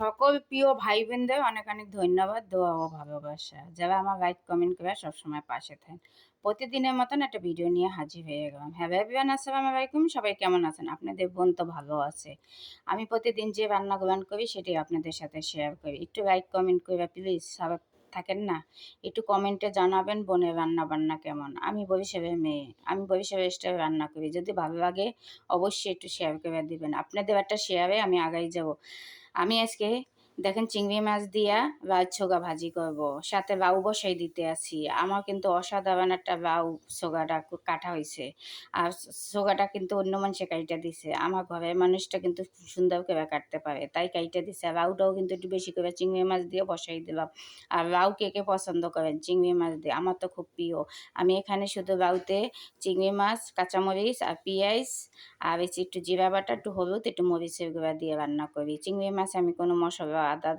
সকল প্রিয় ভাই বোনদের অনেক অনেক ধন্যবাদ, দোয়া ও ভালোবাসা। যারা আমার লাইক কমেন্ট করে সবসময় পাশে থাকেন। প্রতিদিনের মতন একটা ভিডিও নিয়ে হাজির হয়ে গেলাম। হ্যালো এভরিওয়ান, আসসালামু আলাইকুম। সবাই কেমন আছেন? আপনাদের বোন তো ভালো আছে। আমি প্রতিদিন যে রান্নাগুলো করি সেটাই আপনাদের সাথে শেয়ার করি। একটু লাইক কমেন্ট করে প্লিজ সবাই থাকেন না, একটু কমেন্টে জানাবেন বোনের রান্না বান্না কেমন। আমি বরিশালের মেয়ে, আমি বরিশালের স্টাইলে রান্না করি। যদি ভালো লাগে অবশ্যই একটু শেয়ার করে দিবেন। আপনাদের একটা শেয়ারে আমি আগাই যাব। আমি আজকে দেখেন চিংড়ি মাছ দিয়া লাউ ছোগা ভাজি করব, সাথে লাউ বসাই দিতে আছি। আমার কিন্তু অসাধারণ একটা লাউ ছোগাটা কাটা হয়েছে। আর ছোগাটা কিন্তু অন্য মানুষে কাইটা দিছে, আমার ঘরের মানুষটা কিন্তু সুন্দর করে কাটতে পারে তাই কাইটা দিছে। আর লাউটাও কিন্তু একটু বেশি করে চিংড়ি মাছ দিয়ে বসাই দিলাম। আর লাউ কে কে পছন্দ করেন চিংড়ি মাছ দিয়ে? আমার তো খুব প্রিয়। আমি এখানে শুধু লাউতে চিংড়ি মাছ, কাঁচামরিচ আর পেঁয়াজ আর একটু জিরা বাটা, একটু হলুদ, একটু মরিচের গুঁড়া দিয়ে রান্না করি। চিংড়ি মাছে আমি কোনো মশলা আদা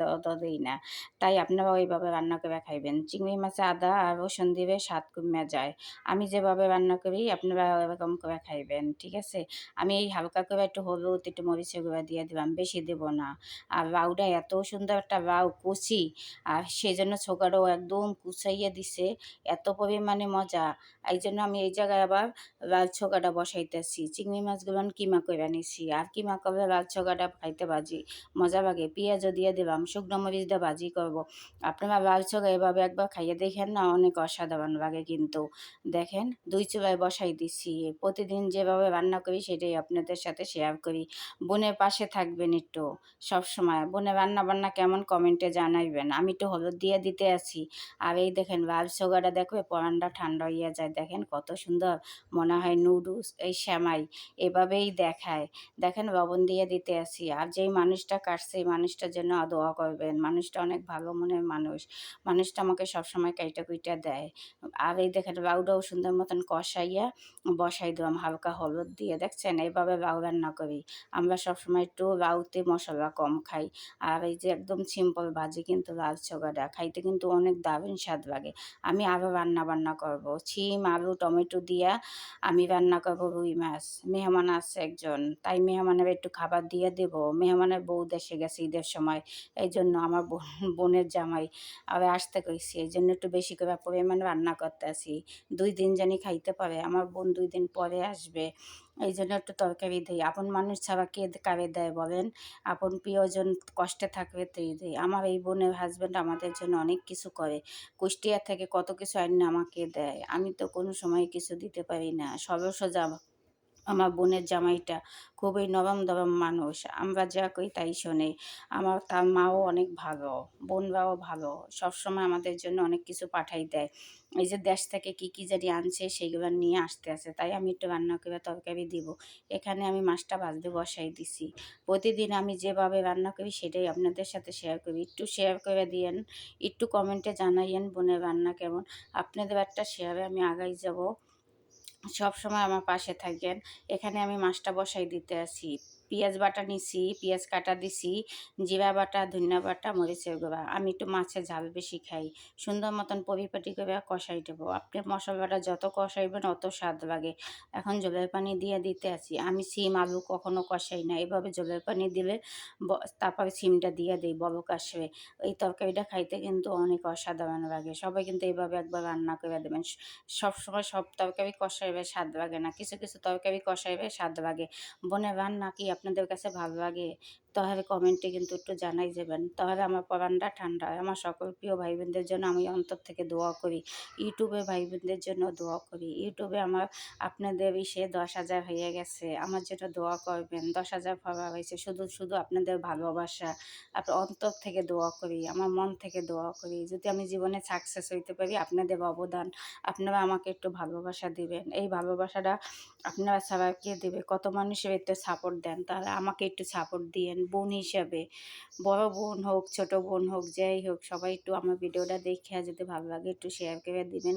দিই না, তাই আপনারা ওইভাবে রান্না করে খাইবেন। চিংড়ি মাছে আদা আর রসুন দিলে স্বাদ কমে যায়। আমি যেভাবে রান্না করি আপনারা এরকম করে খাইবেন, ঠিক আছে? আমি এই হালকা করে একটু হলুদ, একটু মরিচের গুঁড়া দিয়ে দিলাম, বেশি দেবো না। আর লাউটা এত সুন্দর একটা লাউ কচি, আর সেই জন্য ছোকাটাও একদম কুচাইয়ে দিছে, এত পরিমাণে মজা। এই জন্য আমি এই জায়গায় আবার লাল ছোকাটা বসাইতেছি। চিংড়ি মাছগুলো কিমা করে নিছি, আর কিমা করলে লাল ছোকাটা খাইতে ভাজি মজা লাগে। পেঁয়াজও দিয়ে দিলাম, শুকনো মরিচ দিয়ে ভাজি করব। আপনারা লাল ছোকা এভাবে একবার খাইয়ে দেখেন না, অনেক অসাধারণ লাগে কিন্তু। দেখেন দুই চুলায় বসাই দিছি। প্রতিদিন যেভাবে রান্না করি সেটাই আপনাদের সাথে শেয়ার করি। বোনের পাশে থাকবেন একটু সবসময়। বোনের রান্না বান্না কেমন কমেন্টে জানাইবেন। আমি একটু হলুদ দিয়ে দিতে আছি। আর এই দেখেন লাল ছোকাটা দেখবে পরানটা ঠান্ডা হইয়া যায়। দেখেন কত সুন্দর, মনে হয় নুডলস, এই সেমাই এভাবেই দেখায়। দেখেন লবণ দিয়ে দিতে আসি। আর যেই মানুষটা কাটছে এই মানুষটার জন্য দোয়া করবেন। মানুষটা অনেক ভালো মনের মানুষ। মানুষটা আমাকে সবসময় কাইটা কুইটা দেয়। আর এই দেখেন লাউটাও সুন্দর মতন কষাইয়া বসাই দিলাম হালকা হলুদ দিয়ে। দেখছেন এইভাবে লাউ রান্না করি। আমরা সবসময় একটু লাউতে মশলা কম খাই। আর এই যে একদম সিম্পল ভাজি কিন্তু লাল ছোকাটা খাইতে কিন্তু অনেক দারুণ স্বাদ লাগে। আমি আরও রান্না বান্না করব। সিম, আলু, টমেটো দিয়া আমি রান্না করবো রুই মাছ। মেহমান আছে একজন, তাই মেহমানের একটু খাবার দিয়ে দেব। মেহমানের বউ দেশে গেছে ঈদের সময়, এই জন্য আমার বোনের জামাই আবার আসতে কইছি, এই জন্য একটু বেশি করে পরিমাণে রান্না করতে আসি। 2 দিন জানি খাইতে পারে, আমার বোন 2 দিন পরে আসবে, এই জন্য একটু তরকারি দিই। আপন মানুষ ছাড়া কে কারে দেয় বলেন? আপন প্রিয়জন কষ্টে থাকবে তুই দিই। আমার এই বোনের হাজব্যান্ড আমাদের জন্য অনেক কিছু করে। কুষ্টিয়া থেকে কত কিছু আইনে আমাকে দেয়। আমি তো কোনো সময় কিছু দিতে পারি না। সরল-সোজা আমার বোনের জামাইটা খুবই নরম দরম মানুষ। আমরা যা কই তাই শোনে। তার মাও অনেক ভালো, বোনরাও ভালো। সবসময় আমাদের জন্য অনেক কিছু পাঠাই দেয়। এই যে দেশ থেকে কি কি জানি আনছে সেইগুলো নিয়ে আসতে আছে, তাই আমি একটু রান্না করে তরকারি দিব। এখানে আমি মাছটা ভাজতে বসাই দিছি। প্রতিদিন আমি যেভাবে রান্না করি সেটাই আপনাদের সাথে শেয়ার করি। একটু শেয়ার করে দিয়েন, একটু কমেন্টে জানাইয়েন বোনের রান্না কেমন। আপনাদের একটা শেয়ারে আমি আগাই যাব। সবসময় আমার পাশে থাকবেন। এখানে আমি মাছটা বসাই দিতে আছি। পেঁয়াজ বাটা নিছি, পেঁয়াজ কাটা দিছি, জিরা বাটা, ধনিয়া বাটা, মরিচের গুঁড়া। আমি একটু মাছের ঝাল বেশি খাই। সুন্দর মতন পরিপাটি করে কষাই দেবো। আপনি মশলাটা যত কষাইবেন অত স্বাদ লাগে। এখন জলের পানি দিয়ে দিতে আছি। আমি সিম আলু কখনো কষাই না, এভাবে জলের পানি দিলে তারপরে সিমটা দিয়ে দিই বলক আসবে। এই তরকারিটা খাইতে কিন্তু অনেক অসাধারণ লাগে। সবাই কিন্তু এইভাবে একবার রান্না করে দেবেন। সবসময় সব তরকারি কষাইবে স্বাদ লাগে না, কিছু কিছু তরকারি কষাইবে স্বাদ লাগে। বোনের রান্না কি আপনাদের কাছে ভালো লাগে? তাহলে কমেন্টে কিন্তু একটু জানাই যাবেন, তাহলে আমার পরানটা ঠান্ডা হয়। আমার সকল প্রিয় ভাই বোনদের জন্য আমি অন্তর থেকে দোয়া করি। ইউটিউবে ভাই বোনদের জন্য দোয়া করি। ইউটিউবে আমার আপনাদের 10,000 হয়ে গেছে, আমার জন্য দোয়া করবেন। 10,000 ফলোয়ার হয়েছে, শুধু শুধু আপনাদের ভালোবাসা। আপনার অন্তর থেকে দোয়া করি, আমার মন থেকে দোয়া করি। যদি আমি জীবনে সাকসেস হইতে পারি আপনাদের অবদান। আপনারা আমাকে একটু ভালোবাসা দিবেন। এই ভালোবাসাটা আপনারা ছাড়া কে দেবে? কত মানুষের একটু সাপোর্ট দেন, তাহলে আমাকে একটু সাপোর্ট দিয়েন বোন হিসাবে। বড় বোন হোক, ছোট বোন হোক, যাই হোক, সবাই একটু আমার ভিডিওটা দেখে যদি ভালো লাগে একটু শেয়ার করে দিবেন।